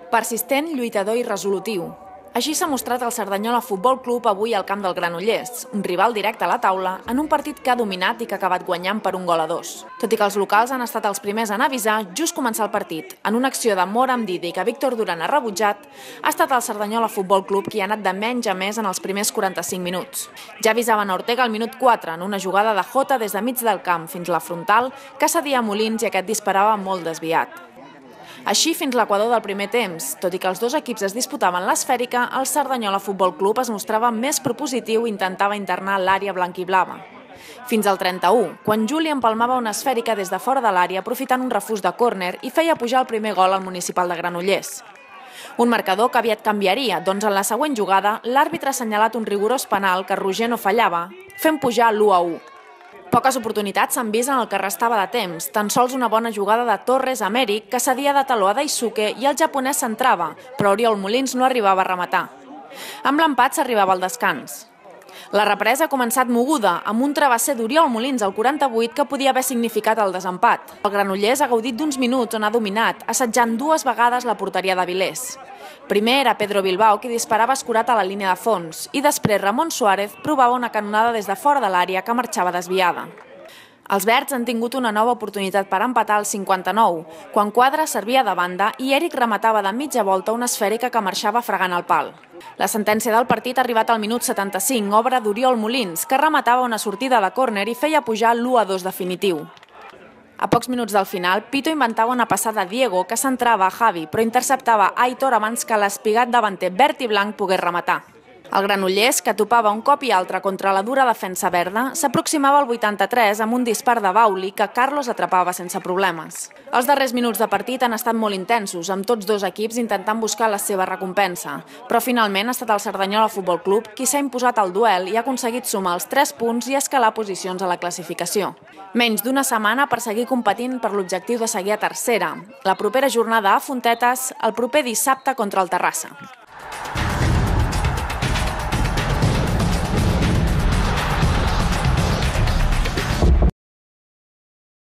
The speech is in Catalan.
Persistent, lluitador i resolutiu. Així s'ha mostrat el Cerdanyola Futbol Club avui al camp del Granollers, un rival directe a la taula, en un partit que ha dominat i que ha acabat guanyant per 1-2. Tot i que els locals han estat els primers en avisar just començar el partit, en una acció d'amor amb Didi que Víctor Duran ha rebutjat, ha estat el Cerdanyola Futbol Club qui ha anat de menys a més en els primers 45 minuts. Ja avisaven a Ortega al minut 4 en una jugada de Jota des de mig del camp fins a la frontal que cedia a Molins i aquest disparava molt desviat. Així fins l'equador del primer temps. Tot i que els dos equips es disputaven l'esfèrica, el Cerdanyola Futbol Club es mostrava més propositiu i intentava internar l'àrea blanquiblava. Fins al 31, quan Juli empalmava una esfèrica des de fora de l'àrea aprofitant un refús de córner i feia pujar el primer gol al municipal de Granollers. Un marcador que aviat canviaria, doncs en la següent jugada l'àrbitre ha assenyalat un rigorós penal que Roger no fallava, fent pujar l'1-1. Poques oportunitats s'han vist en el que restava de temps, tan sols una bona jugada de Torres a Mèric que cedia de taló a Daisuke i el japonès centrava, però Oriol Molins no arribava a rematar. Amb l'empat s'arribava al descans. La represa ha començat moguda, amb un travesser d'Oriol Molins al 48 que podia haver significat el desempat. El Granollers ha gaudit d'uns minuts on ha dominat, assetjant dues vegades la porteria d'Avilés. Primer era Pedro Bilbao qui disparava escurat a la línia de fons i després Ramon Suárez provava una canonada des de fora de l'àrea que marxava desviada. Els verds han tingut una nova oportunitat per empatar al 59, quan Quadra servia de banda i Eric rematava de mitja volta una esfèrica que marxava fregant el pal. La sentència del partit ha arribat al minut 75, obra d'Oriol Molins, que rematava una sortida de córner i feia pujar l'1-2 definitiu. A pocs minuts del final, Pito inventava una passada a Diego que centrava a Javi, però interceptava Aitor abans que l'espigat davanter verd i blanc pogués rematar. El Granollers, que topava un cop i altre contra la dura defensa verda, s'aproximava al 83 amb un dispar de Bauli que Carlos atrapava sense problemes. Els darrers minuts de partit han estat molt intensos, amb tots dos equips intentant buscar la seva recompensa, però finalment ha estat el Cerdanyola Futbol Club qui s'ha imposat al duel i ha aconseguit sumar els 3 punts i escalar posicions a la classificació. Menys d'una setmana per seguir competint per l'objectiu de seguir a tercera. La propera jornada a Fontetes, el proper dissabte contra el Terrassa.